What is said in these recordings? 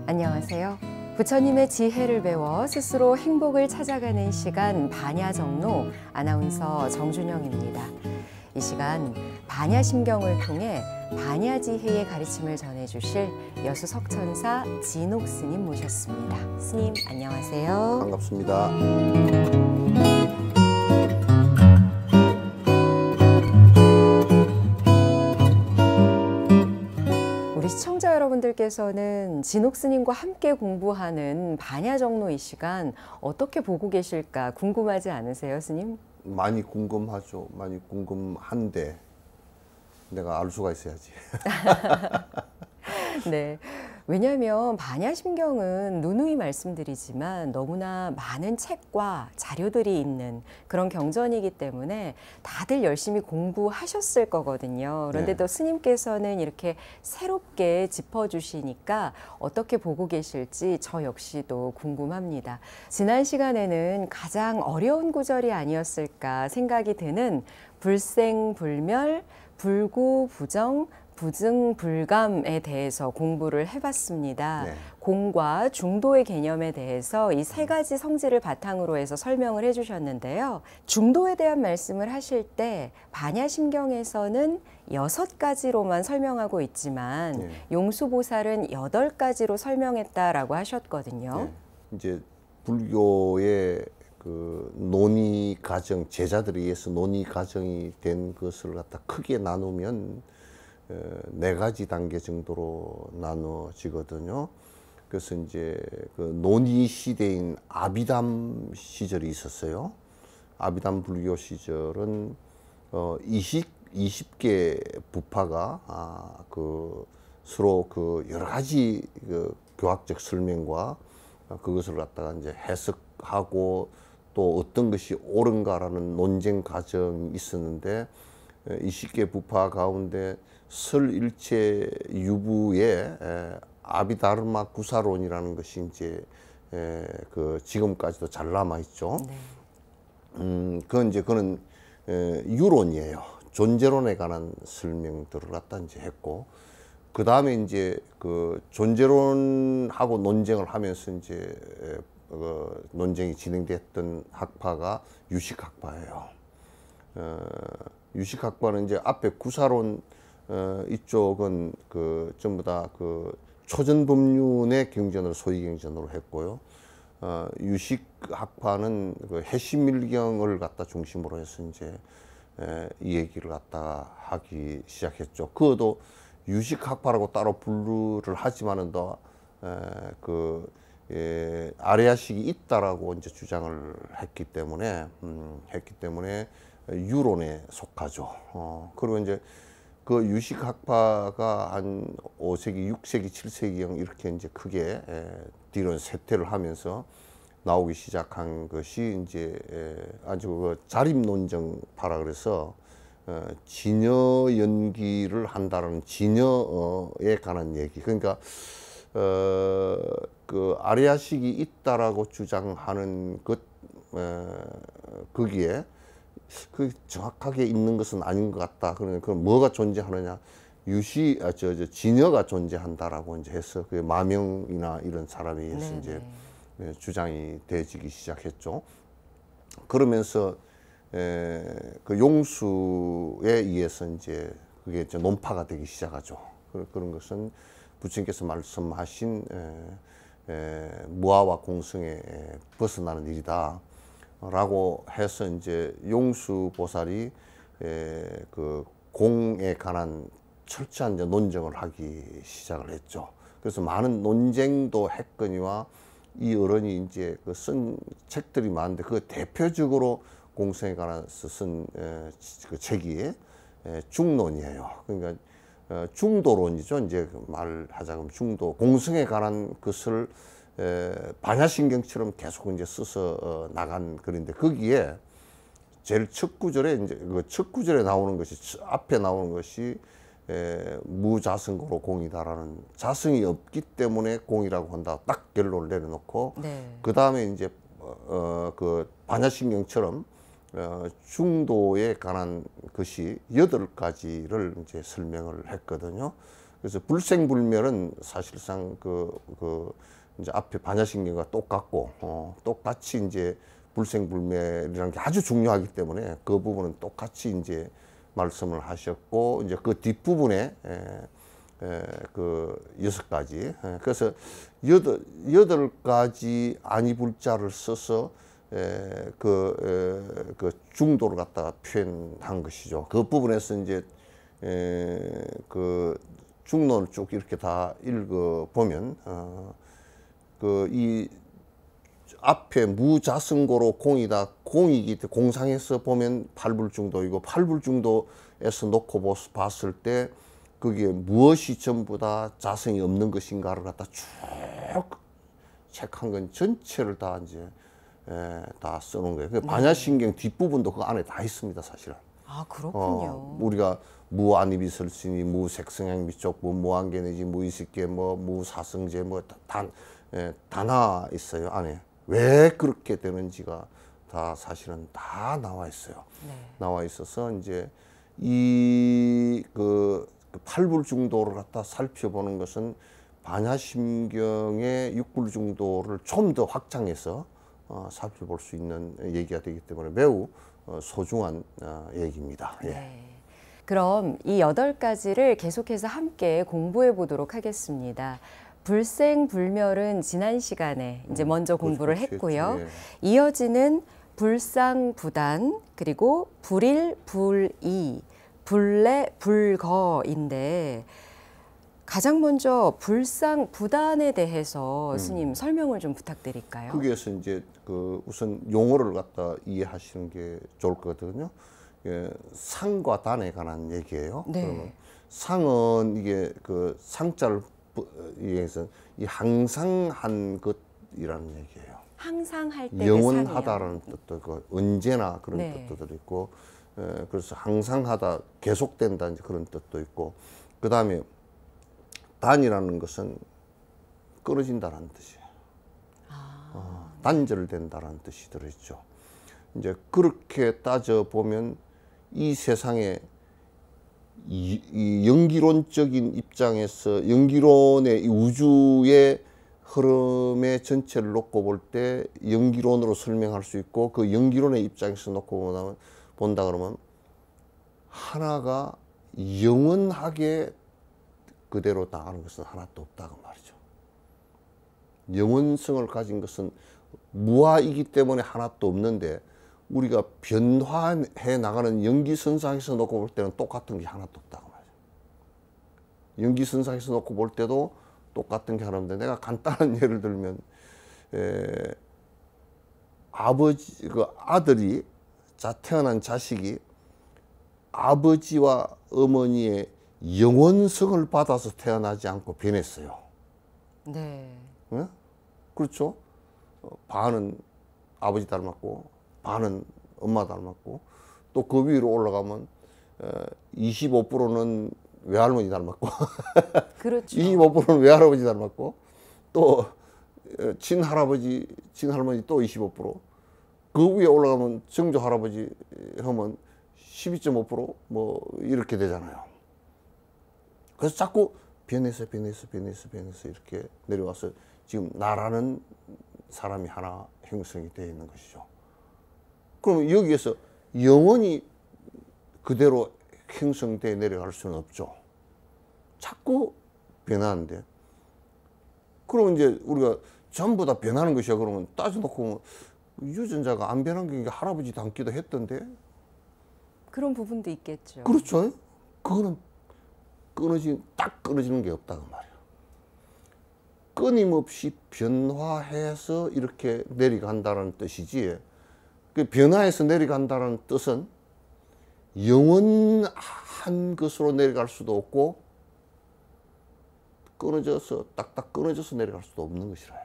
안녕하세요. 부처님의 지혜를 배워 스스로 행복을 찾아가는 시간 반야정로 아나운서 정준영입니다. 이 시간 반야심경을 통해 반야지혜의 가르침을 전해주실 여수 석천사 진옥 스님 모셨습니다. 스님 안녕하세요. 반갑습니다. 우리 시청자 여러분들께서는 진옥 스님과 함께 공부하는 반야정로 이 시간 어떻게 보고 계실까 궁금하지 않으세요, 스님? 많이 궁금하죠. 많이 궁금한데 내가 알 수가 있어야지. 네. 왜냐하면 반야심경은 누누이 말씀드리지만 너무나 많은 책과 자료들이 있는 그런 경전이기 때문에 다들 열심히 공부하셨을 거거든요. 그런데도 스님께서는 이렇게 새롭게 짚어주시니까 어떻게 보고 계실지 저 역시도 궁금합니다. 지난 시간에는 가장 어려운 구절이 아니었을까 생각이 드는 불생불멸, 불구부정, 부증불감에 대해서 공부를 해봤습니다. 네. 공과 중도의 개념에 대해서 이 세 가지 성질을 바탕으로 해서 설명을 해주셨는데요. 중도에 대한 말씀을 하실 때 반야심경에서는 6가지로만 설명하고 있지만 용수보살은 8가지로 설명했다라고 하셨거든요. 이제 불교의 그 논의 과정, 제자들에 의해서 논의 과정이 된 것을 갖다 크게 나누면 4가지 단계 정도로 나눠지거든요. 그래서 이제 그 논의 시대인 아비담 시절이 있었어요. 아비담 불교 시절은 20개 부파가 그 서로 그 여러 가지 그 교학적 설명과 그것을 갖다가 이제 해석하고 또 어떤 것이 옳은가라는 논쟁 과정이 있었는데 20개 부파 가운데 설일체 유부의 아비다르마 구사론이라는 것이 이제 그 지금까지도 잘 남아 있죠. 그건 이제 그는 유론이에요. 존재론에 관한 설명들을 갖다 이제 했고, 그 다음에 이제 그 존재론하고 논쟁을 하면서 이제 논쟁이 진행됐던 학파가 유식학파예요. 유식학파는 이제 앞에 구사론 이쪽은 그 전부 다 그 초전법륜의 경전을 소위 경전으로 했고요. 유식학파는 그 해심일경을 갖다 중심으로 해서 이제 이 얘기를 갖다 하기 시작했죠. 그것도 유식학파라고 따로 분류를 하지만은 더 아레아식이 있다라고 이제 주장을 했기 때문에 유론에 속하죠. 그리고 이제 그 유식학파가 한 5세기, 6세기, 7세기경 이렇게 이제 크게 뒤로 쇠퇴를 하면서 나오기 시작한 것이 이제 아주 그 자립논정파라 그래서 진여 연기를 한다는 진여에 관한 얘기. 그러니까 그 아레아식이 있다라고 주장하는 것 거기에 그 정확하게 있는 것은 아닌 것 같다. 그러니까 그럼 뭐가 존재하느냐? 진여가 존재한다라고 이제 해서 그 마명이나 이런 사람에 의해서 이제 주장이 되어지기 시작했죠. 그러면서 그 용수에 의해서 이제 그게 이제 논파가 되기 시작하죠. 그런 것은 부처님께서 말씀하신 무아와 공성에 벗어나는 일이다. 라고 해서 이제 용수 보살이 그 공에 관한 철저한 이제 논쟁을 하기 시작을 했죠. 그래서 많은 논쟁도 했거니와 이 어른이 이제 그 쓴 책들이 많은데 그 대표적으로 공성에 관해서 쓴 그 책이 중론이에요. 그러니까 중도론이죠. 이제 말하자면 중도 공성에 관한 것을 반야심경처럼 계속 이제 써서 나간 글인데 거기에 제일 첫 구절에 이제 그 첫 구절에 나오는 것이 앞에 나오는 것이 무자성고로 공이다라는 자성이 없기 때문에 공이라고 한다. 딱 결론을 내려놓고 그 다음에 이제 그 반야심경처럼 중도에 관한 것이 8가지를 이제 설명을 했거든요. 그래서 불생불멸은 사실상 이제 앞에 반야신경과 똑같고, 똑같이 이제 불생불멸이라는 게 아주 중요하기 때문에 그 부분은 똑같이 이제 말씀을 하셨고, 이제 그 뒷부분에 그 6가지, 그래서 여덟 가지 안이불자를 써서 그 중도를 갖다가 표현한 것이죠. 그 부분에서 이제 그 중론을 쭉 이렇게 다 읽어 보면 그 이 앞에 무자승고로 공이다. 공이기 때문에 공상에서 보면 팔불중도이고, 팔불중도에서 놓고 봤을 때 그게 무엇이 전부 다 자성이 없는 것인가를 갖다 쭉 책한 건 전체를 다 이제 다 써놓은 거예요. 반야신경 뒷부분도 그 안에 다 있습니다, 사실은. 아, 그렇군요. 우리가 무안이비설신이 무색성향 미촉 무한계내지 무의식계 무사성제 단하 있어요 안에. 왜 그렇게 되는지가 다 사실은 다 나와 있어요. 네. 나와 있어서 이제 이 그 팔불중도를 갖다 살펴보는 것은 반야심경의 육불중도를 좀 더 확장해서 살펴볼 수 있는 얘기가 되기 때문에 매우 소중한 얘기입니다. 예. 네. 그럼 이 8가지를 계속해서 함께 공부해 보도록 하겠습니다. 불생불멸은 지난 시간에 이제 먼저 공부를 했고요. 예. 이어지는 불상부단, 그리고 불일불이, 불례불거인데 가장 먼저 불상부단에 대해서 스님 설명을 좀 부탁드릴까요? 거기에서 이제 그 우선 용어를 갖다 이해하시는 게 좋을 거거든요. 예, 상과 단에 관한 얘기예요. 네. 그러면 상은 이게 그 상자를 이해해서 이 항상 한 것이라는 얘기예요. 항상 할 때 영원하다라는 뜻도 있고 언제나 그런 네. 뜻도 있고, 그래서 항상 하다 계속된다 이제 그런 뜻도 있고, 그 다음에 단이라는 것은 끊어진다라는 뜻이에요. 단절된다라는 뜻이 들어있죠. 이제 그렇게 따져 보면 이 세상에 이 연기론적인 입장에서 연기론의 이 우주의 흐름의 전체를 놓고 볼 때 연기론으로 설명할 수 있고, 그 연기론의 입장에서 놓고 본다 그러면 하나가 영원하게 그대로 나가는 것은 하나도 없다고 말이죠. 영원성을 가진 것은 무아이기 때문에 하나도 없는데, 우리가 변화해 나가는 연기선상에서 놓고 볼 때는 똑같은 게 하나도 없다고 말이죠. 연기선상에서 놓고 볼 때도 똑같은 게 하나 없는데, 내가 간단한 예를 들면 아버지 그 아들이 태어난 자식이 아버지와 어머니의 영원성을 받아서 태어나지 않고 변했어요. 네. 네? 그렇죠? 반은 아버지 닮았고 반은 엄마 닮았고, 또 그 위로 올라가면 25%는 외할머니 닮았고 그렇죠. 25%는 외할아버지 닮았고, 또 친할아버지 친할머니 또 25%, 그 위에 올라가면 정조 할아버지 하면 12.5% 이렇게 되잖아요. 그래서 자꾸 변해서 이렇게 내려와서 지금 나라는 사람이 하나 형성이 되어 있는 것이죠. 그럼 여기에서 영원히 그대로 형성되어 내려갈 수는 없죠. 자꾸 변하는데, 그러면 이제 우리가 전부 다 변하는 것이야 그러면 따져놓고 보면 유전자가 안 변한 게 할아버지 닮기도 했던데. 그런 부분도 있겠죠. 그렇죠. 그거는 딱 끊어지는 게 없다고 말이에요. 끊임없이 변화해서 이렇게 내려간다는 뜻이지, 그 변화해서 내려간다는 뜻은 영원한 것으로 내려갈 수도 없고, 끊어져서 딱딱 끊어져서 내려갈 수도 없는 것이라요.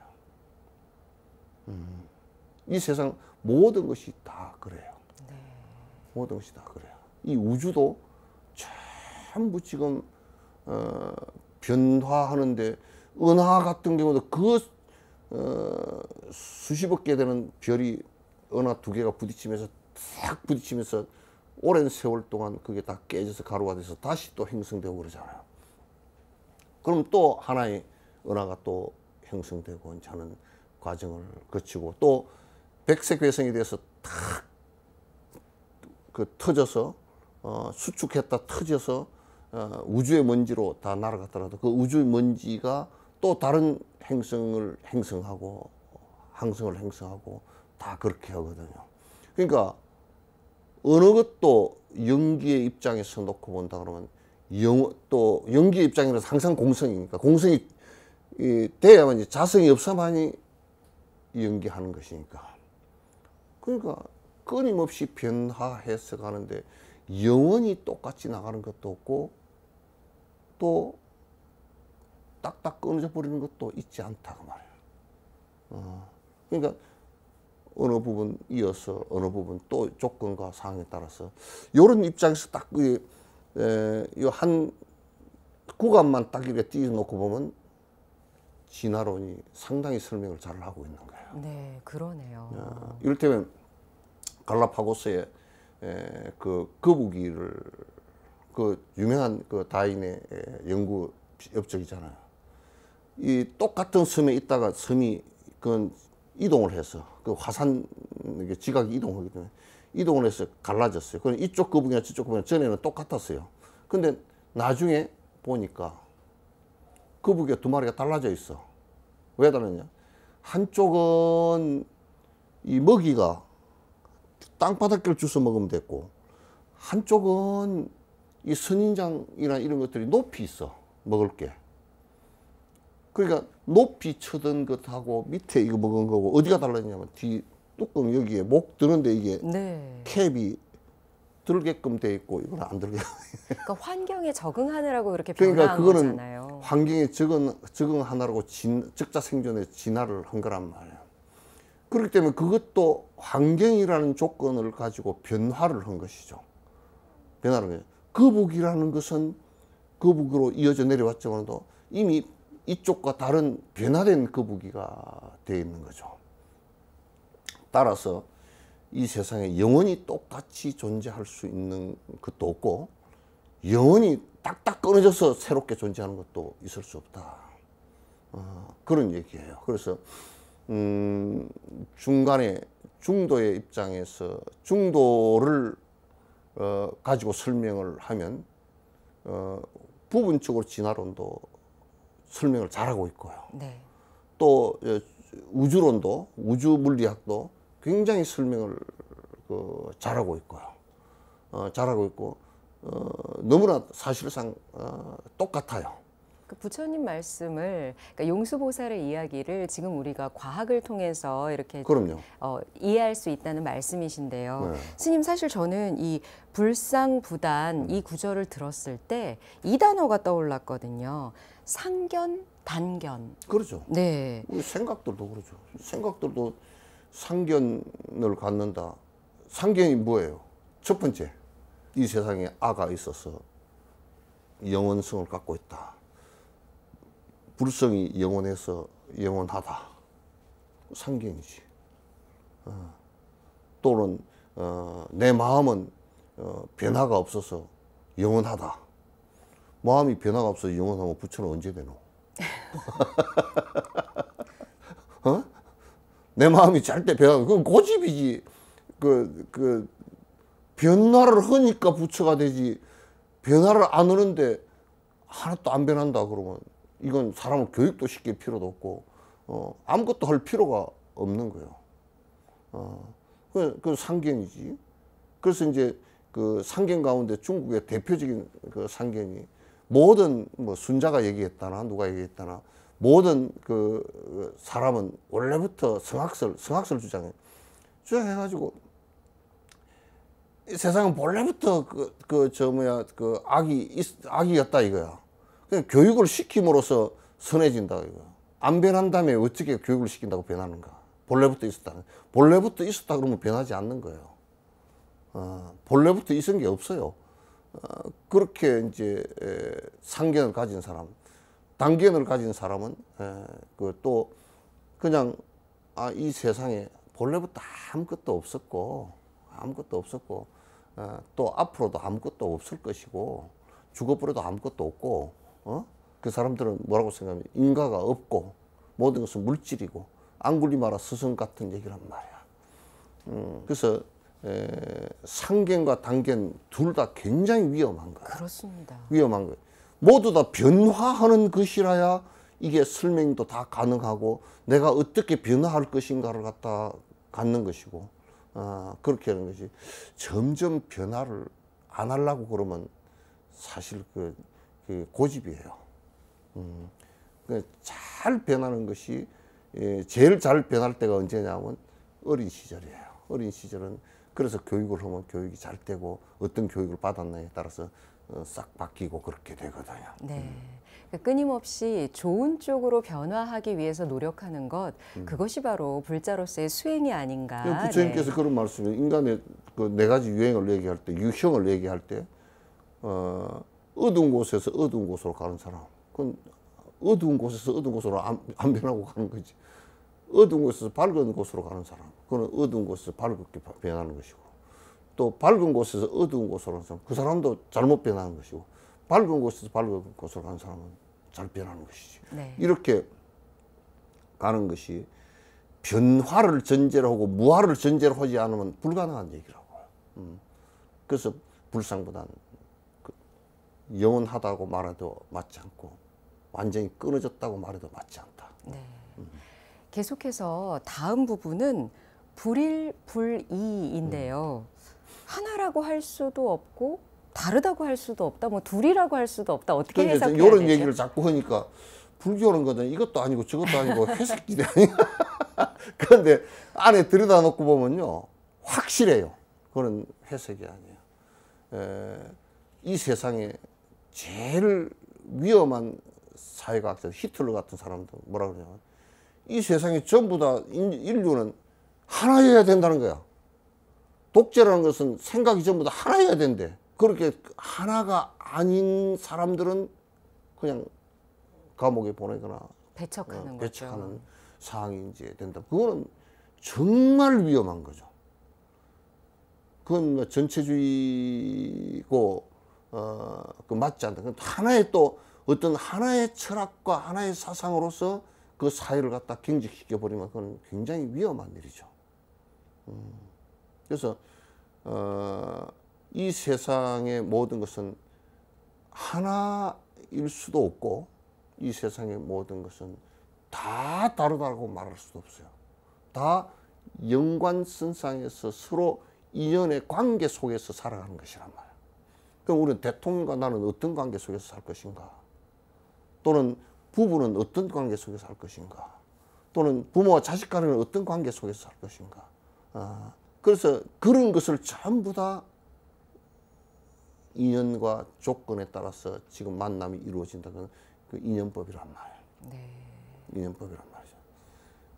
이 세상 모든 것이 다 그래요. 네. 모든 것이 다 그래요. 이 우주도 전부 지금 변화하는데, 은하 같은 경우도 그 수십억 개 되는 별이 은하 2개가 부딪히면서 탁 부딪히면서 오랜 세월 동안 그게 다 깨져서 가루가 돼서 다시 또 형성되고 그러잖아요. 그럼 또 하나의 은하가 또 형성되고 이제 하는 과정을 거치고 또 백색괴성에 대해서 탁 그 터져서 수축했다 터져서 우주의 먼지로 다 날아갔더라도 그 우주의 먼지가 또 다른 행성을 행성하고 항성을 행성하고 다 그렇게 하거든요. 그러니까 어느 것도 연기의 입장에서 놓고 본다 그러면 또 연기의 입장에서 항상 공성이니까 공성이 돼야만 이제 자성이 없어만이 연기하는 것이니까. 그러니까 끊임없이 변화해서 가는데 영원히 똑같이 나가는 것도 없고 또 딱딱 끊어져 버리는 것도 있지 않다 그 말이에요. 그러니까 어느 부분 이어서 어느 부분 또 조건과 상황에 따라서 이런 입장에서 딱 이 한 구간만 딱 이렇게 띄워놓고 보면 진화론이 상당히 설명을 잘 하고 있는 거예요. 네, 그러네요. 이를테면 갈라파고스의 그 거북이를 그 유명한 그 다인의 연구 업적이잖아요. 이 똑같은 섬에 있다가 섬이 그 이동을 해서 그 화산 지각이 이동하기 때문에 이동을 해서 갈라졌어요. 그럼 이쪽 거북이나 저쪽 거북이나 전에는 똑같았어요. 근데 나중에 보니까 거북이가 두 마리가 달라져 있어. 왜 다르냐? 한쪽은 이 먹이가 땅바닥을 주워 먹으면 됐고 한쪽은 이 선인장이나 이런 것들이 높이 있어 먹을 게. 그러니까 높이 쳐든 것하고 밑에 이거 먹은 거고 어디가 달라지냐면 뒤 뚜껑 여기에 목 드는데 이게 네. 캡이 들게끔 돼 있고 이건 안 들게. 그러니까 환경에 적응하느라고 이렇게 그러니까 변화한 그거는 거잖아요. 환경에 적응하느라고 적자 생존에 진화를 한 거란 말이에요. 그렇기 때문에 그것도 환경이라는 조건을 가지고 변화를 한 것이죠. 변화를 한 거죠. 거북이라는 것은 거북이로 이어져 내려왔지만도 이미 이쪽과 다른 변화된 거북이가 되어 있는 거죠. 따라서 이 세상에 영원히 똑같이 존재할 수 있는 것도 없고 영원히 딱딱 끊어져서 새롭게 존재하는 것도 있을 수 없다. 그런 얘기예요. 그래서 중간에 중도의 입장에서 중도를 가지고 설명을 하면 부분적으로 진화론도 설명을 잘하고 있고요. 네. 또 우주론도 우주 물리학도 굉장히 설명을 잘하고 있고요. 잘하고 있고 너무나 사실상 똑같아요. 그 부처님 말씀을 그러니까 용수보살의 이야기를 지금 우리가 과학을 통해서 이렇게 그럼요. 이해할 수 있다는 말씀이신데요. 네. 스님 사실 저는 이 불상부단 이 구절을 들었을 때 이 단어가 떠올랐거든요. 상견, 단견. 그렇죠. 네. 우리 생각들도 그렇죠. 생각들도 상견을 갖는다. 상견이 뭐예요? 첫 번째, 이 세상에 아가 있어서 영원성을 갖고 있다. 불성이 영원해서 영원하다. 상견이지. 또는 내 마음은 변화가 없어서 영원하다. 마음이 변화가 없어서 영원하면 부처는 언제 되노? 내 마음이 절대 변화, 그건 고집이지. 변화를 하니까 부처가 되지. 변화를 안 하는데 하나도 안 변한다 그러면 이건 사람을 교육도 시킬 필요도 없고, 아무것도 할 필요가 없는 거예요. 그 상견이지. 그래서 이제 그 상견 가운데 중국의 대표적인 그 상견이 모든 뭐 순자가 얘기했다나 누가 얘기했다나 모든 그 사람은 원래부터 성학설 주장해가지고 이 세상은 본래부터 악이었다 이거야. 그냥 교육을 시킴으로써 선해진다 이거야. 안 변한 다음에 어떻게 교육을 시킨다고 변하는가? 본래부터 있었다. 본래부터 있었다 그러면 변하지 않는 거예요. 본래부터 있은 게 없어요. 그렇게 이제 상견을 가진 사람, 단견을 가진 사람은 또 그냥 이 세상에 본래부터 아무것도 없었고 또 앞으로도 아무것도 없을 것이고 죽어버려도 아무것도 없고 그 사람들은 뭐라고 생각하면 인과가 없고 모든 것은 물질이고 앙굴리마라 스승 같은 얘기란 말이야. 그래서 상견과 단견 둘 다 굉장히 위험한 거야. 그렇습니다. 위험한 거예요. 모두 다 변화하는 것이라야 이게 설명도 다 가능하고 내가 어떻게 변화할 것인가를 갖다 갖는 것이고 그렇게 하는 것이 점점 변화를 안 하려고 그러면 사실 그 고집이에요. 잘 변하는 것이 제일 잘 변할 때가 언제냐면 어린 시절이에요. 어린 시절은 그래서 교육을 하면 교육이 잘 되고 어떤 교육을 받았느냐에 따라서 싹 바뀌고 그렇게 되거든요. 네. 끊임없이 좋은 쪽으로 변화하기 위해서 노력하는 것, 그것이 바로 불자로서의 수행이 아닌가. 부처님께서 그런 말씀을 인간의 그 네 가지 유행을 얘기할 때, 유형을 얘기할 때, 어두운 곳에서 어두운 곳으로 가는 사람, 그건 어두운 곳에서 어두운 곳으로 안 변하고 가는 거지. 어두운 곳에서 밝은 곳으로 가는 사람, 그건 어두운 곳에서 밝게 변하는 것이고, 또 밝은 곳에서 어두운 곳으로 가는 사람, 그 사람도 잘못 변하는 것이고, 밝은 곳에서 밝은 곳으로 가는 사람은 잘 변하는 것이지. 네. 이렇게 가는 것이 변화를 전제로 하고 무화를 전제로 하지 않으면 불가능한 얘기라고. 그래서 불상보다는 영원하다고 말해도 맞지 않고 완전히 끊어졌다고 말해도 맞지 않다. 네. 계속해서 다음 부분은 불일불이인데요. 하나라고 할 수도 없고 다르다고 할 수도 없다. 뭐 둘이라고 할 수도 없다. 어떻게 해석해야 되죠? 이런 얘기를 자꾸 하니까 불교는 거는 이것도 아니고 저것도 아니고 해석길이 아니야. 그런데 안에 들여다 놓고 보면요 확실해요. 그런 해석이 아니에요. 이 세상에 제일 위험한 사회과학자 히틀러 같은 사람도 뭐라 그러냐면 이 세상에 전부 다 인류는 하나여야 된다는 거야. 독재라는 것은 생각이 전부 다 하나여야 된대. 그렇게 하나가 아닌 사람들은 그냥 감옥에 보내거나 배척하는 배척하는 거죠. 상황이 이제 된다. 그거는 정말 위험한 거죠. 그건 뭐 전체주의고 그 맞지 않다. 그건 하나의 또 어떤 하나의 철학과 하나의 사상으로서 그 사회를 갖다 경직시켜 버리면 그건 굉장히 위험한 일이죠. 그래서 이 세상의 모든 것은 하나일 수도 없고 이 세상의 모든 것은 다 다르다고 말할 수도 없어요. 다 연관선상에서 서로 인연의 관계 속에서 살아가는 것이란 말이에요. 그럼 우리는 대통령과 나는 어떤 관계 속에서 살 것인가? 또는 부부는 어떤 관계 속에서 살 것인가? 또는 부모와 자식 간에는 어떤 관계 속에서 살 것인가? 그래서 그런 것을 전부 다 인연과 조건에 따라서 지금 만남이 이루어진다는 그 인연법이란 말이에요. 네. 인연법이란 말이죠.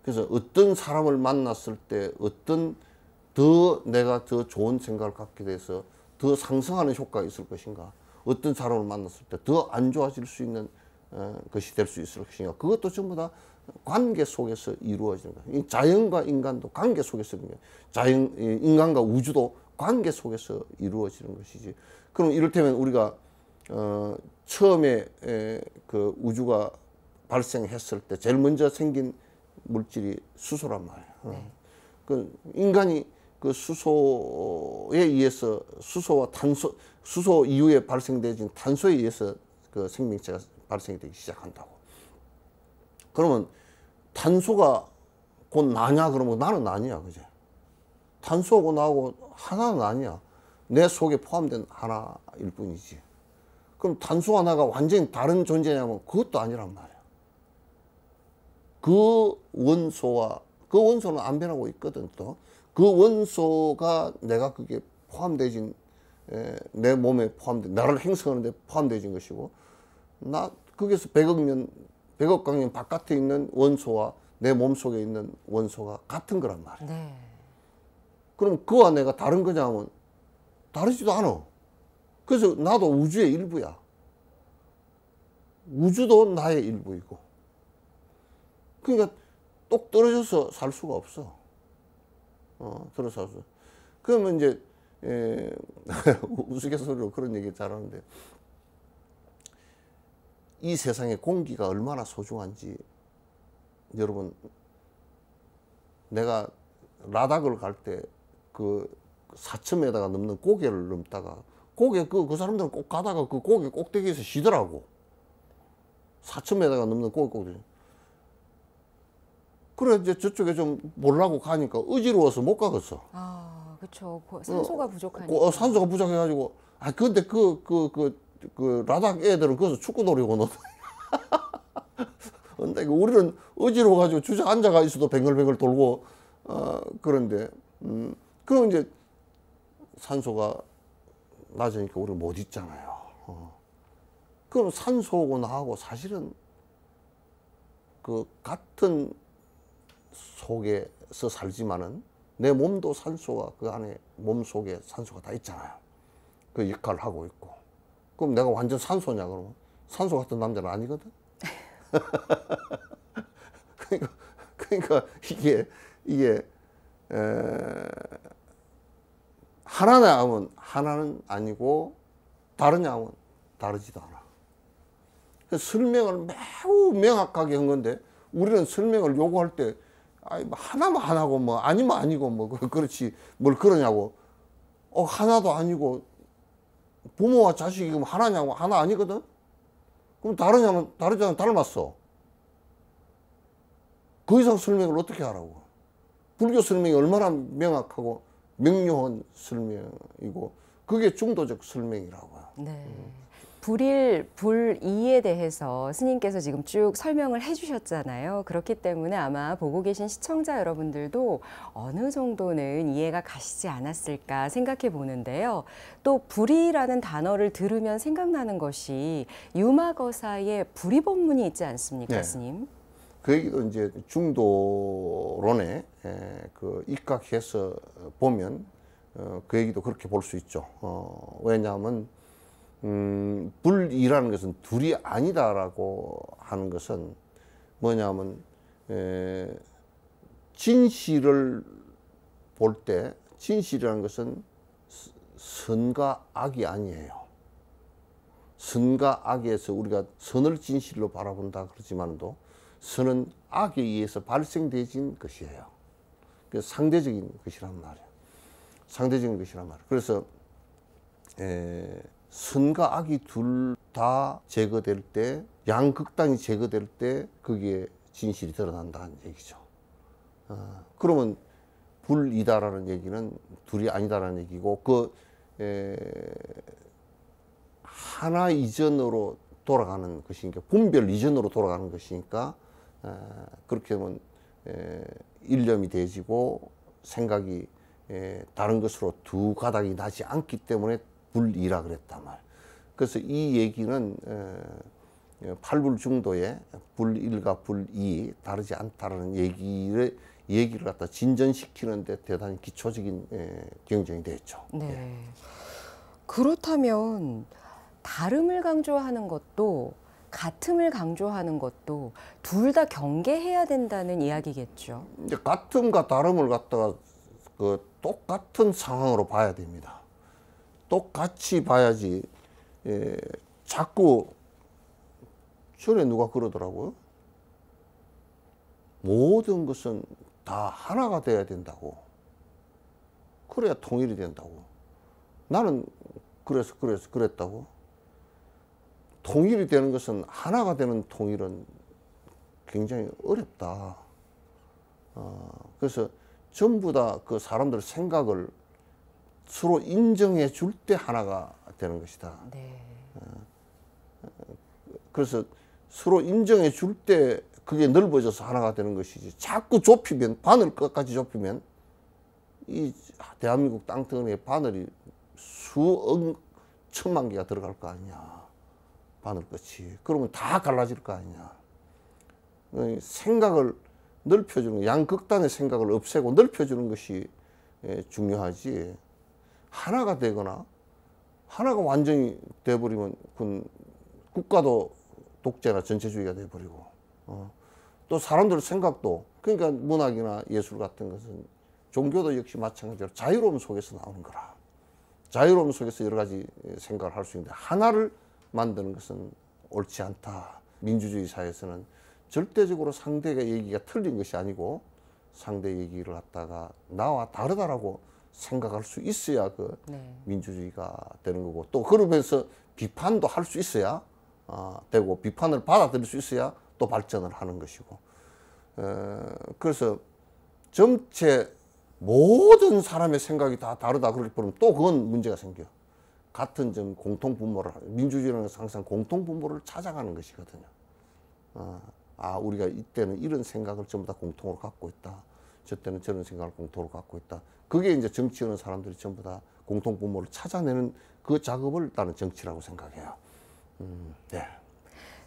그래서 어떤 사람을 만났을 때 어떤 더 내가 더 좋은 생각을 갖게 돼서 더 상승하는 효과가 있을 것인가, 어떤 사람을 만났을 때 더 안 좋아질 수 있는 것이 될 수 있을 것인가, 그것도 전부 다 관계 속에서 이루어지는 거예요. 자연과 인간도 관계 속에서 이루어지는 거예요. 인간과 우주도 관계 속에서 이루어지는 것이지. 그럼 이를테면 우리가 처음에 그 우주가 발생했을 때 제일 먼저 생긴 물질이 수소란 말이에요. 네. 그 인간이 그 수소에 의해서 수소와 탄소, 수소 이후에 발생되진 탄소에 의해서 그 생명체가 발생이 되기 시작한다고. 그러면 탄소가 곧 나냐 그러면 나는 아니야, 그제? 탄소하고 나하고 하나는 아니야. 내 속에 포함된 하나일 뿐이지. 그럼 탄소 하나가 완전히 다른 존재냐면 그것도 아니란 말이야. 그 원소는 안 변하고 있거든. 또 그 원소가 내가 그게 포함되진 내 몸에 포함된 나를 행성하는데 포함되진 것이고, 나 거기서 100억 광년 바깥에 있는 원소와 내 몸 속에 있는 원소가 같은 거란 말이야. 네. 그럼 그와 내가 다른 거냐 하면 다르지도 않아. 그래서 나도 우주의 일부야. 우주도 나의 일부이고. 그러니까 똑 떨어져서 살 수가 없어. 떨어져서 살 수. 그러면 이제 우스갯소리로 그런 얘기 잘하는데, 이 세상에 공기가 얼마나 소중한지 여러분, 내가 라닥을 갈 때 그 4,000m가 넘는 고개를 넘다가 고개 그 사람들은 꼭 가다가 그 고개 꼭대기에서 쉬더라고. 4,000m가 넘는 고개 꼭대기. 그래 이제 저쪽에 좀 보려고 가니까 어지러워서 못 가겠어. 아, 그렇죠. 산소가 부족하니까. 산소가 부족해가지고. 아 근데 그 라닥 애들은 거기서 축구 놀이고 노. 근데 우리는 어지러워가지고 주저앉아가 있어도 뱅글뱅글 돌고 그런데 그럼 이제 산소가 낮으니까 우리는 못 있잖아요. 그럼 산소하고 나하고 사실은 그 같은 속에서 살지만은 내 몸도 산소가 그 안에 몸 속에 산소가 다 있잖아요. 그 역할을 하고 있고. 그럼 내가 완전 산소냐 그러면 산소 같은 남자는 아니거든. 그러니까 이게 하나냐 하면 하나는 아니고 다르냐 하면 다르지도 않아. 설명을 매우 명확하게 한 건데 우리는 설명을 요구할 때 아니 뭐 하나만 하나고 뭐 아니면 아니고 뭐 그렇지 뭘 그러냐고. 하나도 아니고 부모와 자식이 그럼 하나냐고. 하나 아니거든. 그럼 다르냐면 다르잖아. 닮았어. 그 이상 설명을 어떻게 하라고. 불교 설명이 얼마나 명확하고 명료한 설명이고 그게 중도적 설명이라고요. 네. 불일, 불이에 대해서 스님께서 지금 쭉 설명을 해주셨잖아요. 그렇기 때문에 아마 보고 계신 시청자 여러분들도 어느 정도는 이해가 가시지 않았을까 생각해 보는데요. 또 불이라는 단어를 들으면 생각나는 것이 유마거사의 불이법문이 있지 않습니까, 네. 스님? 그 얘기도 이제 중도론에 그 입각해서 보면 그 얘기도 그렇게 볼 수 있죠. 왜냐하면 불이라는 것은 둘이 아니다라고 하는 것은 뭐냐면 진실을 볼 때 진실이라는 것은 선과 악이 아니에요. 선과 악에서 우리가 선을 진실로 바라본다 그러지만도 선은 악에 의해서 발생되진 것이에요. 그래서 상대적인 것이란 말이에요. 상대적인 것이란 말이에요. 그래서 선과 악이 둘 다 제거될 때, 양극단이 제거될 때 거기에 진실이 드러난다는 얘기죠. 그러면 불이다라는 얘기는 둘이 아니다라는 얘기고 하나 이전으로 돌아가는 것이니까 분별 이전으로 돌아가는 것이니까 그렇게 하면 일념이 되지고 생각이 다른 것으로 두 가닥이 나지 않기 때문에 불이라 그랬단 말. 그래서 이 얘기는 팔불중도의 불일과 불이 다르지 않다라는 얘기를 갖다 진전시키는데 대단히 기초적인 경쟁이 됐죠. 네. 그렇다면 다름을 강조하는 것도 같음을 강조하는 것도 둘 다 경계해야 된다는 이야기겠죠. 이제 같음과 다름을 갖다가 그 똑같은 상황으로 봐야 됩니다. 똑같이 봐야지. 자꾸 전에 누가 그러더라고요. 모든 것은 다 하나가 돼야 된다고. 그래야 통일이 된다고. 나는 그랬다고. 통일이 되는 것은 하나가 되는 통일은 굉장히 어렵다. 그래서 전부 다 그 사람들 생각을 서로 인정해 줄 때 하나가 되는 것이다. 네. 그래서 서로 인정해 줄 때 그게 넓어져서 하나가 되는 것이지. 자꾸 좁히면, 바늘 끝까지 좁히면 이 대한민국 땅덩어리에 바늘이 수억 천만 개가 들어갈 거 아니냐. 바늘 끝이. 그러면 다 갈라질 거 아니냐. 생각을 넓혀주는, 양극단의 생각을 없애고 넓혀주는 것이 중요하지. 하나가 되거나 하나가 완전히 돼버리면 그건 국가도 독재나 전체주의가 돼버리고 또 사람들 생각도, 그러니까 문학이나 예술 같은 것은 종교도 역시 마찬가지로 자유로움 속에서 나오는 거라. 자유로움 속에서 여러 가지 생각을 할 수 있는데 하나를 만드는 것은 옳지 않다. 민주주의 사회에서는 절대적으로 상대가 얘기가 틀린 것이 아니고 상대 얘기를 갖다가 나와 다르다라고 생각할 수 있어야 그 네. 민주주의가 되는 거고, 또 그러면서 비판도 할 수 있어야 되고, 비판을 받아들일 수 있어야 또 발전을 하는 것이고, 그래서 전체 모든 사람의 생각이 다 다르다 그럴 뻔하면 또 그건 문제가 생겨. 같은 점 공통분모를, 민주주의라는 것은 항상 공통분모를 찾아가는 것이거든요. 우리가 이때는 이런 생각을 전부 다 공통으로 갖고 있다. 저 때는 저런 생각을 공통으로 갖고 있다. 그게 이제 정치하는 사람들이 전부 다 공통분모를 찾아내는 그 작업을 나는 정치라고 생각해요. 네.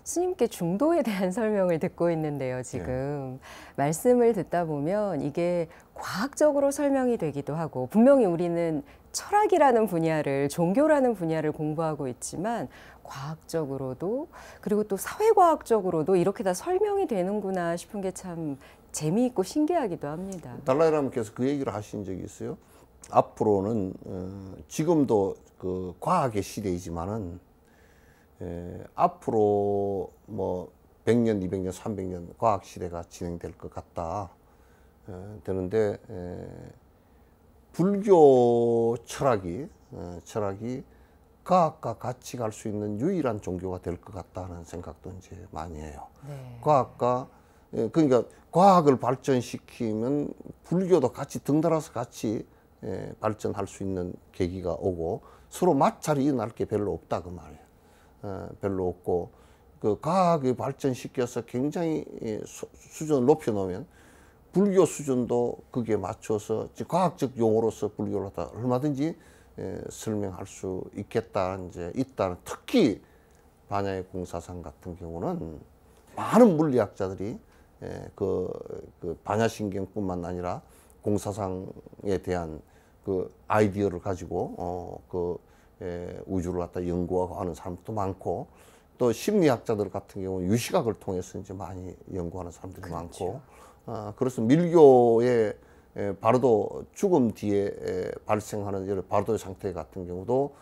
스님께 중도에 대한 설명을 듣고 있는데요, 지금. 말씀을 듣다 보면 이게 과학적으로 설명이 되기도 하고, 분명히 우리는 철학이라는 분야를, 종교라는 분야를 공부하고 있지만, 과학적으로도, 그리고 또 사회과학적으로도 이렇게 다 설명이 되는구나 싶은 게 참 재미있고 신기하기도 합니다. 달라이라마께서 그 얘기를 하신 적이 있어요. 앞으로는, 지금도 그 과학의 시대이지만은, 앞으로 뭐 100년, 200년, 300년 과학 시대가 진행될 것 같다. 되는데 불교 철학이 과학과 같이 갈 수 있는 유일한 종교가 될 것 같다는 생각도 이제 많이 해요. 네. 과학과 그러니까 과학을 발전시키면 불교도 같이 덩달아서 같이 발전할 수 있는 계기가 오고 서로 마찰이 일어날 게 별로 없다 그 말이에요. 별로 없고, 그 과학을 발전시켜서 굉장히 수준을 높여놓으면 불교 수준도 거기에 맞춰서 과학적 용어로서 불교를 다 얼마든지 설명할 수 있겠다, 이제 있다는. 특히 반야의 공사상 같은 경우는 많은 물리학자들이 그 반야신경뿐만 아니라 공사상에 대한 그 아이디어를 가지고 우주를 갖다 연구하고 하는 사람도 많고, 또 심리학자들 같은 경우는 유시각을 통해서 이제 많이 연구하는 사람들이 그렇죠. 많고, 그래서 밀교의 바로도 죽음 뒤에 발생하는 여러 바로도의 상태 같은 경우도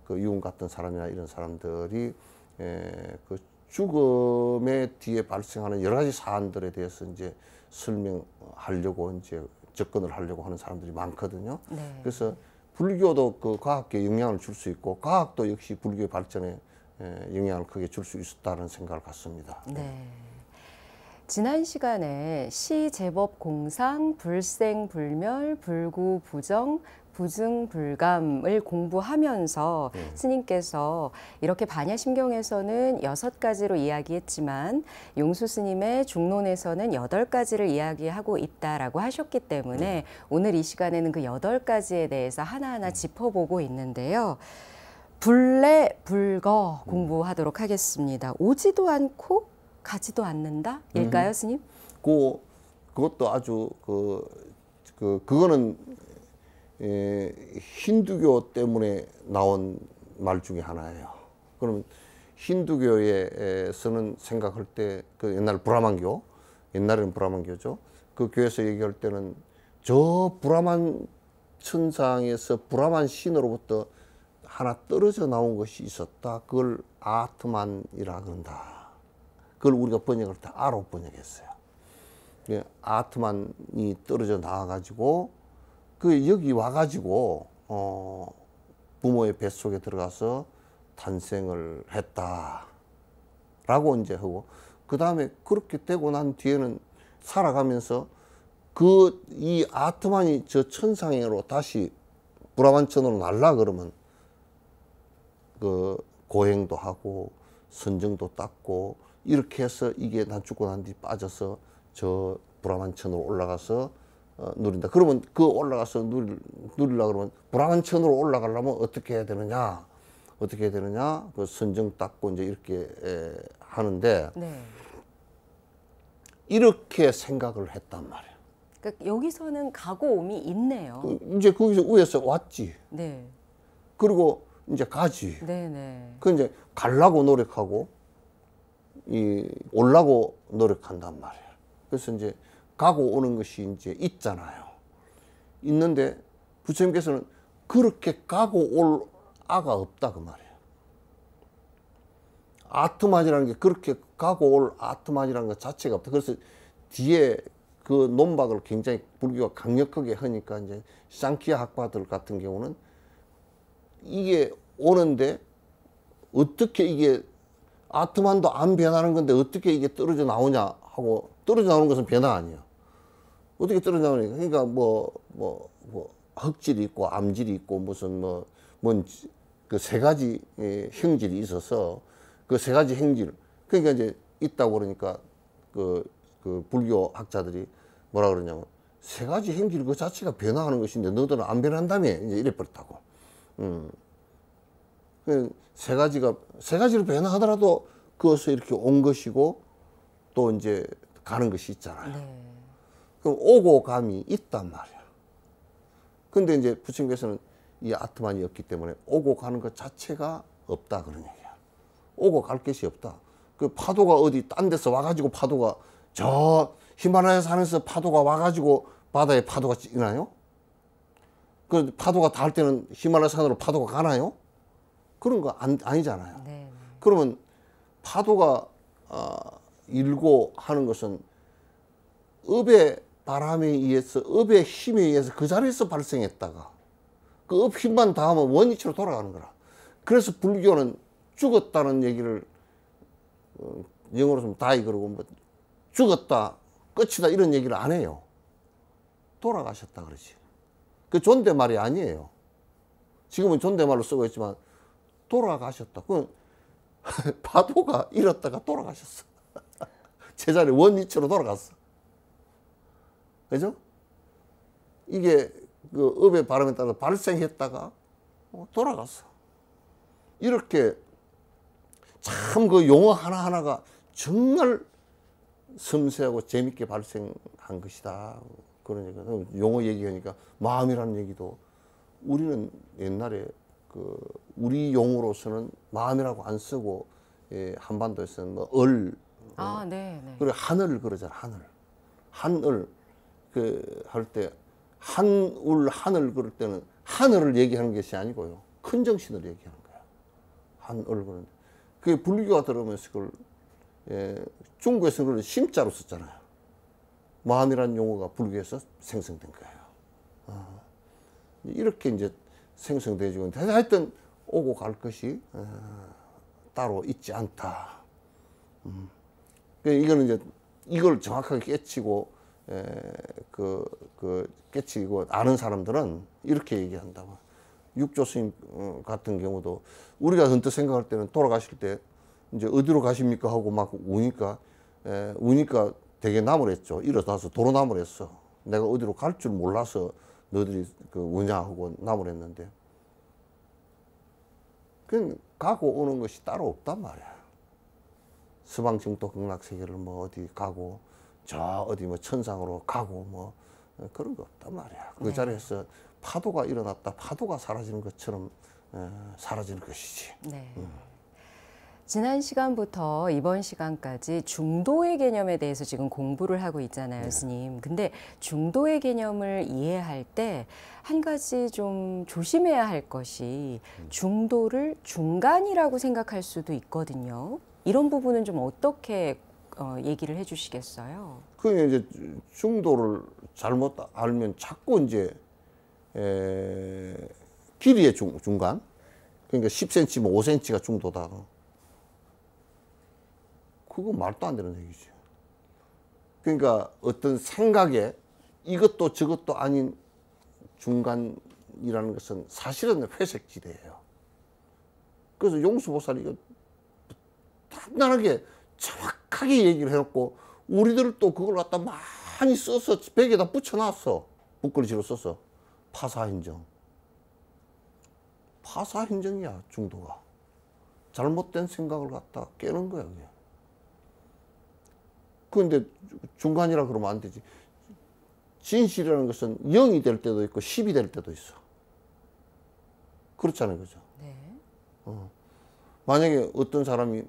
그 유흥 같은 사람이나 이런 사람들이 그 죽음의 뒤에 발생하는 여러 가지 사안들에 대해서 이제 설명하려고 이제 접근을 하려고 하는 사람들이 많거든요. 네. 그래서 불교도 그 과학에 영향을 줄 수 있고, 과학도 역시 불교의 발전에 영향을 크게 줄 수 있었다는 생각을 갖습니다. 네. 지난 시간에 시, 제법, 공상, 불생, 불멸, 불구, 부정, 부증, 불감을 공부하면서 스님께서 이렇게 반야심경에서는 6가지로 이야기했지만 용수 스님의 중론에서는 8가지를 이야기하고 있다라고 하셨기 때문에 오늘 이 시간에는 그 8가지에 대해서 하나하나 짚어보고 있는데요. 불래, 불거 공부하도록 하겠습니다. 오지도 않고 가지도 않는다? 일까요, 스님? 그것도 아주 그거는 힌두교 때문에 나온 말 중에 하나예요. 그러면 힌두교에서는 생각할 때 그 옛날 브라만교, 옛날에는 브라만교죠. 그 교회에서 얘기할 때는 저 브라만 천상에서 브라만 신으로부터 하나 떨어져 나온 것이 있었다. 그걸 아트만이라 그런다. 그걸 우리가 번역할 때 아로 번역했어요. 아트만이 떨어져 나와가지고 그 여기 와가지고 부모의 뱃속에 들어가서 탄생을 했다라고 이제 하고, 그 다음에 그렇게 되고 난 뒤에는 살아가면서 이 아트만이 저 천상으로 다시 브라만천으로 날라 그러면 그 고행도 하고 선정도 닦고 이렇게 해서 이게 난 죽고 난 뒤 빠져서 저 브라만천으로 올라가서 누린다. 그러면 그 올라가서 누리려고 그러면 브라만천으로 올라가려면 어떻게 해야 되느냐? 어떻게 해야 되느냐? 그 선정 닦고 이제 이렇게 하는데 네. 이렇게 생각을 했단 말이에요. 그러니까 여기서는 가고 옴이 있네요. 이제 거기서 위에서 왔지. 네. 그리고 이제 가지. 네네. 그 이제 가려고 노력하고 올라고 노력한단 말이에요. 그래서 이제 가고 오는 것이 이제 있잖아요. 있는데 부처님께서는 그렇게 가고 올 아가 없다 그 말이에요. 아트만이라는 게 그렇게 가고 올 아트만이라는 것 자체가 없다. 그래서 뒤에 그 논박을 굉장히 불교가 강력하게 하니까 이제 샹키아 학파들 같은 경우는 이게 오는데 어떻게 이게 아트만도 안 변하는 건데 어떻게 이게 떨어져 나오냐 하고, 떨어져 나오는 것은 변화 아니에요. 어떻게 떨어져 나오니까. 그러니까 흙질이 있고 암질이 있고 무슨 그 세 가지 형질이 있어서 그 세 가지 형질, 그러니까 이제 있다고 그러니까 그 불교 학자들이 뭐라 그러냐면 세 가지 형질 그 자체가 변화하는 것인데 너들은 안 변한다며 이제 이래 버렸다고. 세 가지로 변화하더라도 그것을 이렇게 온 것이고 또 이제 가는 것이 있잖아요. 네. 그럼 오고 감이 있단 말이야. 근데 이제 부처님께서는 이 아트만이었기 때문에 오고 가는 것 자체가 없다 그런 얘기야. 오고 갈 것이 없다. 그 파도가 어디 딴 데서 와가지고 파도가 저 히말라야 산에서 파도가 와가지고 바다에 파도가 찌나요? 그 파도가 닿을 때는 히말라야 산으로 파도가 가나요? 그런 거 아니잖아요. 네. 그러면 파도가 일고 하는 것은 업의 바람에 의해서, 업의 힘에 의해서 그 자리에서 발생했다가 그 업 힘만 닿으면 원위치로 돌아가는 거라. 그래서 불교는 죽었다는 얘기를 영어로 좀 die 그러고 뭐 죽었다, 끝이다 이런 얘기를 안 해요. 돌아가셨다 그러지. 그 존댓말이 아니에요. 지금은 존댓말로 쓰고 있지만 돌아가셨다. 그건 파도가 일었다가 돌아가셨어. 제자리 원위치로 돌아갔어. 그죠? 이게 그 업의 바람에 따라 발생했다가 돌아갔어. 이렇게 참 그 용어 하나하나가 정말 섬세하고 재밌게 발생한 것이다. 그런 얘기가. 용어 얘기하니까 마음이라는 얘기도 우리는 옛날에 그 우리 용어로서는 마음이라고 안 쓰고 한반도에서는 뭐 네. 그리고 하늘 그러잖아. 하늘 그 할 때 하늘 그럴 때는 하늘을 얘기하는 것이 아니고요. 큰 정신을 얘기하는 거야. 하늘 그러는데 그게 불교가 들어오면서 그걸 중국에서 그걸 심자로 썼잖아요. 마음이라는 용어가 불교에서 생성된 거예요. 이렇게 이제 생성되어지고 하여튼 오고 갈 것이 따로 있지 않다. 이거는 이제 이걸 정확하게 깨치고 깨치고 아는 사람들은 이렇게 얘기한다고. 육조 스님 같은 경우도 우리가 언뜻 생각할 때는 돌아가실 때 이제 어디로 가십니까 하고 막 우니까 되게 나무랬죠. 일어나서 도로 나무랬어. 내가 어디로 갈 줄 몰라서 너희들이 우냐 하고 나무랬는데 그냥 가고 오는 것이 따로 없단 말이야. 서방 정토 극락 세계를 뭐 어디 가고 저 어디 뭐 천상으로 가고 뭐 그런 거 없단 말이야. 그 자리에서 파도가 일어났다 파도가 사라지는 것처럼 사라지는 것이지. 네. 지난 시간부터 이번 시간까지 중도의 개념에 대해서 지금 공부를 하고 있잖아요, 스님. 근데 중도의 개념을 이해할 때 한 가지 좀 조심해야 할 것이 중도를 중간이라고 생각할 수도 있거든요. 이런 부분은 좀 어떻게 얘기를 해주시겠어요? 그 이제 중도를 잘못 알면 자꾸 이제 길이의 중간, 그러니까 10cm, 뭐 5cm가 중도다. 그거 말도 안 되는 얘기지. 그러니까 어떤 생각에 이것도 저것도 아닌 중간이라는 것은 사실은 회색지대예요. 그래서 용수보살이 이거 단단하게 정확하게 얘기를 해놓고 우리들 또 그걸 갖다 많이 써서 벽에다 붙여놨어. 북글씨로 써서. 파사인정. 파사인정이야, 중도가. 잘못된 생각을 갖다 깨는 거야, 그게. 그런데 중간이라 그러면 안 되지. 진실이라는 것은 0이 될 때도 있고 10이 될 때도 있어. 그렇잖아요, 그죠? 네. 만약에 어떤 사람이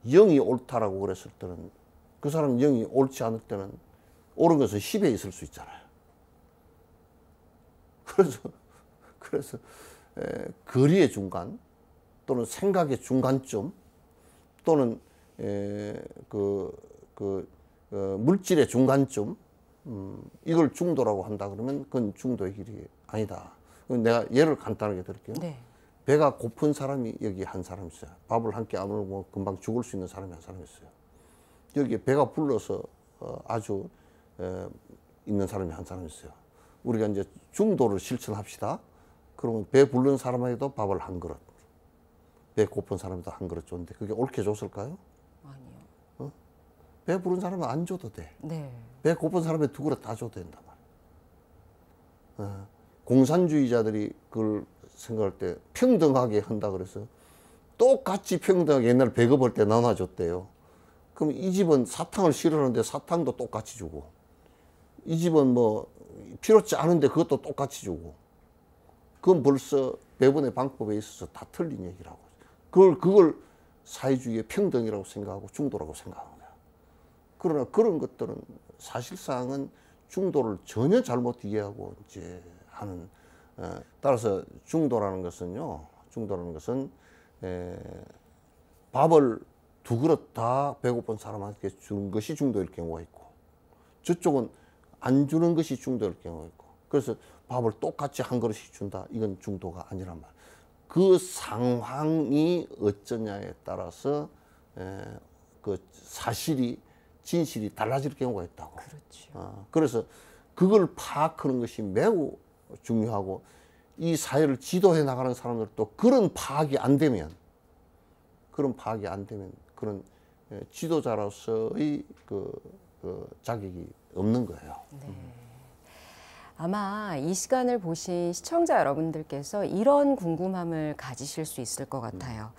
0이 옳다라고 그랬을 때는 그 사람 0이 옳지 않을 때는 옳은 것은 10에 있을 수 있잖아요. 그래서 거리의 중간 또는 생각의 중간쯤 또는 물질의 중간쯤 이걸 중도라고 한다 그러면 그건 중도의 길이 아니다. 내가 예를 간단하게 드릴게요. 네. 배가 고픈 사람이 여기 한 사람 있어요. 밥을 한 끼 안 먹으면 금방 죽을 수 있는 사람이 한 사람 있어요. 여기에 배가 불러서 아주 있는 사람이 한 사람 있어요. 우리가 이제 중도를 실천합시다. 그러면 배 부른 사람에게도 밥을 한 그릇, 배 고픈 사람에도 한 그릇 줬는데 그게 옳게 줬을까요? 아니요. 배 부른 사람은 안 줘도 돼. 네. 배 고픈 사람에 두 그릇 다 줘도 된단 말이에요. 공산주의자들이 그걸 생각할 때 평등하게 한다 그래서 똑같이 평등하게 옛날 배급할 때 나눠줬대요. 그럼 이 집은 사탕을 싫어하는데 사탕도 똑같이 주고, 이 집은 뭐 필요치 않은데 그것도 똑같이 주고, 그건 벌써 배분의 방법에 있어서 다 틀린 얘기라고. 그걸 사회주의의 평등이라고 생각하고 중도라고 생각하는 거야. 그러나 그런 것들은 사실상은 중도를 전혀 잘못 이해하고 이제 하는. 따라서 중도라는 것은요, 밥을 두 그릇 다 배고픈 사람한테 주는 것이 중도일 경우가 있고, 저쪽은 안 주는 것이 중도일 경우가 있고, 그래서 밥을 똑같이 한 그릇씩 준다, 이건 중도가 아니란 말이에요. 그 상황이 어쩌냐에 따라서 그 사실이, 진실이 달라질 경우가 있다고. 그렇죠. 그래서 그걸 파악하는 것이 매우 중요하고, 이 사회를 지도해 나가는 사람들도 그런 파악이 안 되면 그런 지도자로서의 그 자격이 없는 거예요. 네. 아마 이 시간을 보신 시청자 여러분들께서 이런 궁금함을 가지실 수 있을 것 같아요.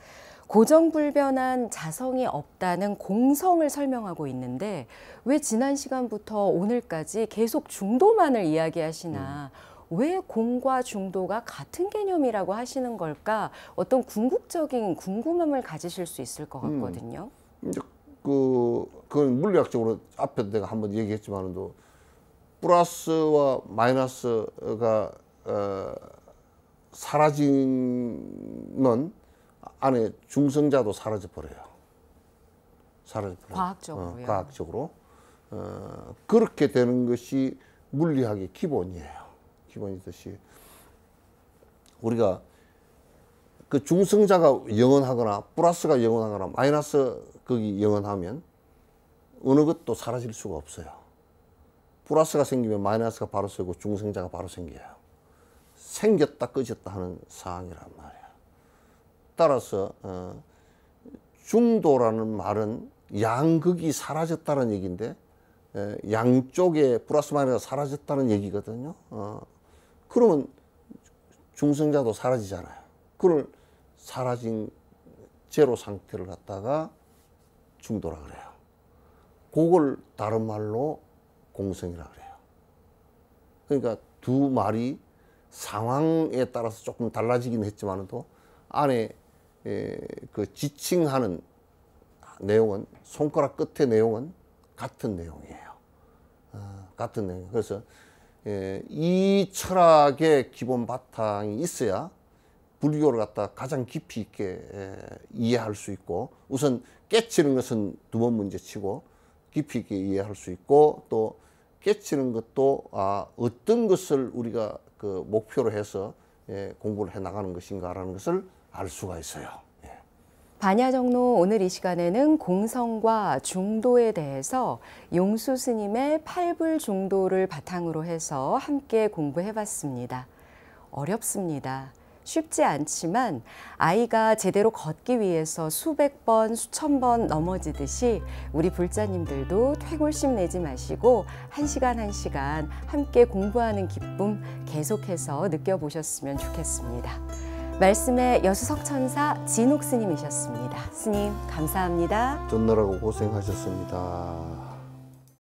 고정불변한 자성이 없다는 공성을 설명하고 있는데 왜 지난 시간부터 오늘까지 계속 중도만을 이야기하시나, 왜 공과 중도가 같은 개념이라고 하시는 걸까? 어떤 궁극적인 궁금함을 가지실 수 있을 것 같거든요. 이제 그건 물리학적으로 앞에 내가 한번 얘기했지만도 플러스와 마이너스가 사라지면 안에 중성자도 사라져 버려요. 과학적으로요. 과학적으로 그렇게 되는 것이 물리학의 기본이에요. 기본이듯이 우리가 그 중성자가 영원하거나 플러스가 영원하거나 마이너스 거기 영원하면 어느 것도 사라질 수가 없어요. 플러스가 생기면 마이너스가 바로 생기고 중성자가 바로 생겨요. 생겼다 꺼졌다 하는 상황이란 말이에요. 따라서 중도라는 말은 양극이 사라졌다는 얘기인데, 양쪽에 플러스 마이너스가 사라졌다는 얘기거든요. 그러면 중성자도 사라지잖아요. 그걸 사라진 제로 상태를 갖다가 중도라 그래요. 그걸 다른 말로 공성이라 그래요. 그러니까 두 말이 상황에 따라서 조금 달라지긴 했지만도 안에 그 지칭하는 내용은, 손가락 끝의 내용은 같은 내용이에요. 같은 내용. 그래서 이 철학의 기본 바탕이 있어야 불교를 갖다 가장 깊이 있게 이해할 수 있고, 우선 깨치는 것은 두 번 문제치고 깊이 있게 이해할 수 있고, 또 깨치는 것도 어떤 것을 우리가 그 목표로 해서 공부를 해 나가는 것인가라는 것을 알 수가 있어요. 반야정로 오늘 이 시간에는 공성과 중도에 대해서 용수 스님의 팔불중도를 바탕으로 해서 함께 공부해봤습니다. 어렵습니다. 쉽지 않지만 아이가 제대로 걷기 위해서 수백 번, 수천 번 넘어지듯이 우리 불자님들도 퇴골심 내지 마시고 한 시간 한 시간 함께 공부하는 기쁨 계속해서 느껴보셨으면 좋겠습니다. 말씀의 여수석천사 진옥 스님이셨습니다. 스님 감사합니다. 듣느라고 고생하셨습니다.